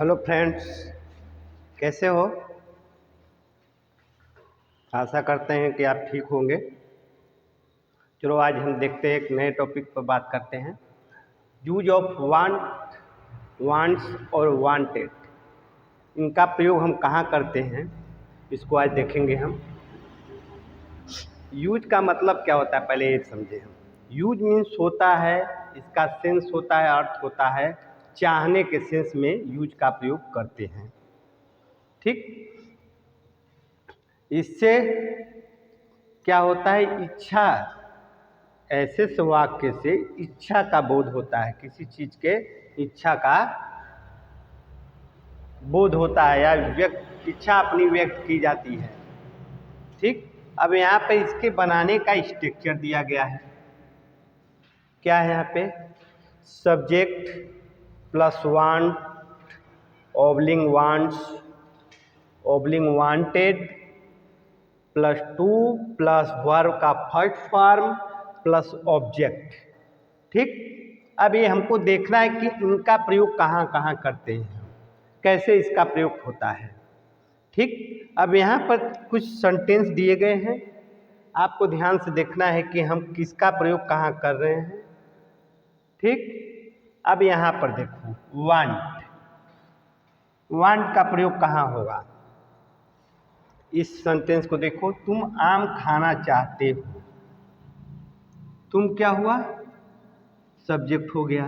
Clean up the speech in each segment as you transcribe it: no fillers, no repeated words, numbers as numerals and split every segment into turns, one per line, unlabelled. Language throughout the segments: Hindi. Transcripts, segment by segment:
हेलो फ्रेंड्स, कैसे हो? आशा करते हैं कि आप ठीक होंगे। चलो आज हम देखते हैं, एक नए टॉपिक पर बात करते हैं। यूज ऑफ वांट, वांट्स और वांटेड, इनका प्रयोग हम कहाँ करते हैं, इसको आज देखेंगे हम। यूज का मतलब क्या होता है, पहले ये समझे हम। यूज मीन्स होता है, इसका सेंस होता है, अर्थ होता है चाहने के सेंस में यूज का प्रयोग करते हैं। ठीक, इससे क्या होता है, इच्छा, ऐसे वाक्य से इच्छा का बोध होता है, किसी चीज के इच्छा का बोध होता है या इच्छा अपनी व्यक्त की जाती है। ठीक, अब यहाँ पे इसके बनाने का स्ट्रक्चर दिया गया है। क्या है यहाँ पे? Subject plus want oblique wants oblique wanted plus to plus verb का फर्स्ट फॉर्म प्लस ऑब्जेक्ट। ठीक, अब ये हमको देखना है कि इनका प्रयोग कहाँ कहाँ करते हैं, कैसे इसका प्रयोग होता है। ठीक, अब यहाँ पर कुछ सेंटेंस दिए गए हैं, आपको ध्यान से देखना है कि हम किसका प्रयोग कहाँ कर रहे हैं। ठीक, अब यहाँ पर देखो, वांट, वांट का प्रयोग कहाँ होगा? इस सेंटेंस को देखो, तुम आम खाना चाहते हो। तुम क्या हुआ? सब्जेक्ट हो गया,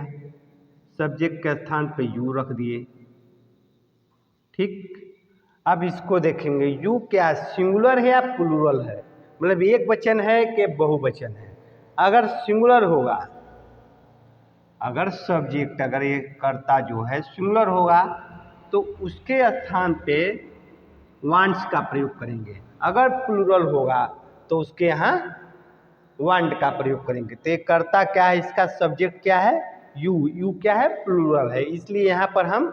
सब्जेक्ट के स्थान पे यू रख दिए। ठीक, अब इसको देखेंगे, यू क्या सिंगुलर है या प्लूरल है, मतलब एक वचन है कि बहुवचन है। अगर सिंगुलर होगा, अगर सब्जेक्ट, अगर ये कर्ता जो है सिंगुलर होगा तो उसके स्थान पे वांट्स का प्रयोग करेंगे। अगर प्लूरल होगा तो उसके यहाँ वांट का प्रयोग करेंगे। तो ये कर्ता क्या है, इसका सब्जेक्ट क्या है? यू, यू क्या है? प्लूरल है, इसलिए यहाँ पर हम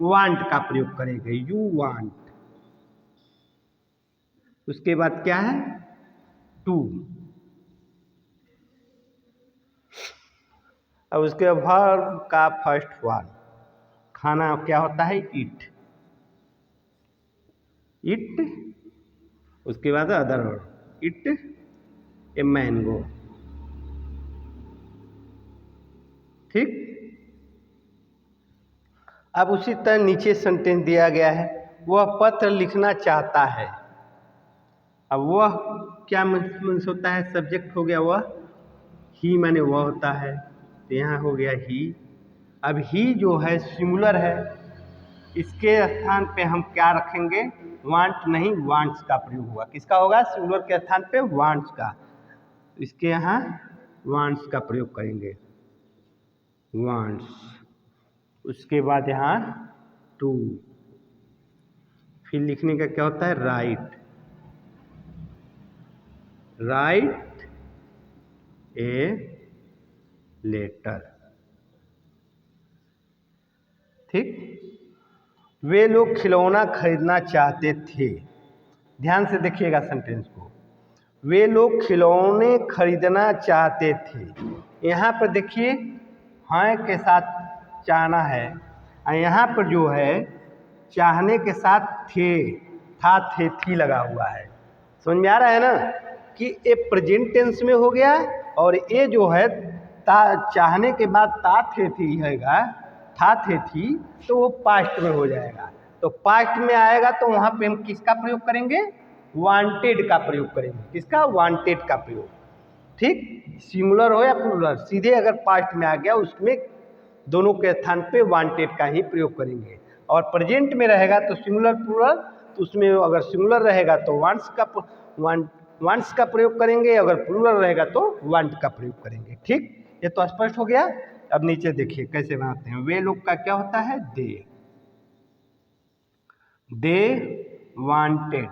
वांट का प्रयोग करेंगे, यू वांट। उसके बाद क्या है? टू। अब उसके वर्ब का फर्स्ट फॉर्म, खाना क्या होता है? ईट, इट। उसके बाद other word, it a mango. ठीक, अब उसी तरह नीचे सेंटेंस दिया गया है, वह पत्र लिखना चाहता है। अब वह क्या मीन्स होता है? सब्जेक्ट हो गया वह, ही माने वह होता है, तो यहाँ हो गया ही। अब ही जो है सिंगुलर है, इसके स्थान पे हम क्या रखेंगे? वांट नहीं, वांट्स का प्रयोग होगा। किसका होगा? सिंगुलर के स्थान पे वांट्स का, इसके यहाँ वांट्स का प्रयोग करेंगे, वांट्स। उसके बाद यहाँ टू, फिर लिखने का क्या होता है? Right, right a letter. ठीक, वे लोग खिलौना खरीदना चाहते थे। ध्यान से देखिएगा सेंटेंस को, वे लोग खिलौने खरीदना चाहते थे। यहाँ पर देखिए, हाँ के साथ चाहना है, और यहाँ पर जो है चाहने के साथ थे, था, थे, थी लगा हुआ है। समझ में आ रहा है ना कि ये प्रेजेंट टेंस में हो गया, और ये जो है चाहने के बाद ता थे थी हैगा, था थे थी, तो वो पास्ट में हो जाएगा। तो पास्ट में आएगा तो वहाँ पे हम किसका प्रयोग करेंगे? वांटेड का प्रयोग करेंगे। किसका? वांटेड का प्रयोग। ठीक, सिंगुलर हो या प्लूरल, सीधे अगर पास्ट में आ गया उसमें दोनों के स्थान पे वांटेड का ही प्रयोग करेंगे। और प्रेजेंट में रहेगा तो सिंगुलर प्लूरल, तो उसमें अगर सिंगुलर रहेगा तो वांट्स का प्रयोग करेंगे, अगर प्लूरल रहेगा तो वांट का प्रयोग करेंगे। ठीक, ये तो स्पष्ट हो गया। अब नीचे देखिए कैसे बनाते हैं। वे लोग का क्या होता है? They wanted,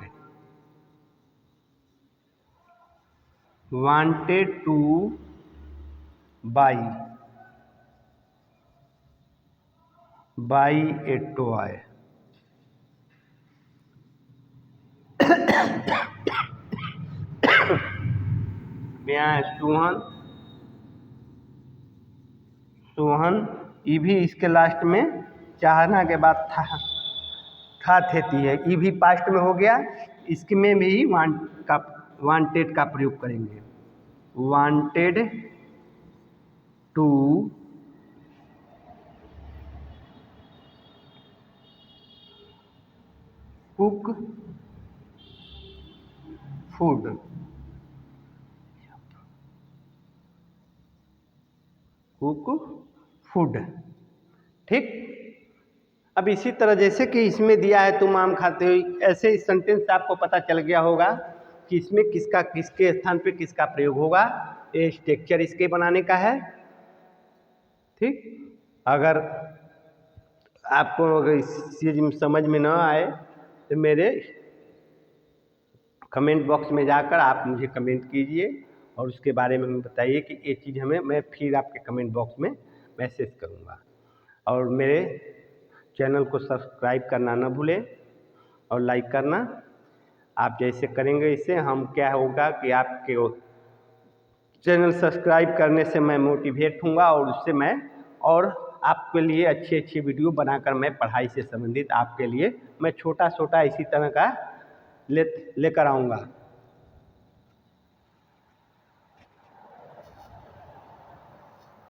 wanted to buy a toy। यहाँ सोहन, सोहन, ये भी इसके लास्ट में चाहना के बाद था थे थी है, ये भी पास्ट में हो गया। इसमें भी वांटेड का प्रयोग करेंगे। Wanted to cook food, cook food, ठीक। अब इसी तरह जैसे कि इसमें दिया है तुम आम खाते हो, ऐसे इस सेंटेंस से आपको पता चल गया होगा कि इसमें किसका किसके स्थान पे किसका प्रयोग होगा। ये स्ट्रक्चर इसके बनाने का है, ठीक। अगर आपको अगर इस चीज में समझ में न आए तो मेरे कमेंट बॉक्स में जाकर आप मुझे कमेंट कीजिए और उसके बारे में बताइए कि ये चीज़ हमें, मैं फिर आपके कमेंट बॉक्स में मैसेज करूँगा। और मेरे चैनल को सब्सक्राइब करना न भूलें और लाइक करना। आप जैसे करेंगे इससे हम क्या होगा कि आपके चैनल सब्सक्राइब करने से मैं मोटिवेट हूँगा और उससे मैं और आपके लिए अच्छी अच्छी वीडियो बनाकर मैं पढ़ाई से संबंधित आपके लिए मैं छोटा छोटा इसी तरह का लेकर आऊँगा।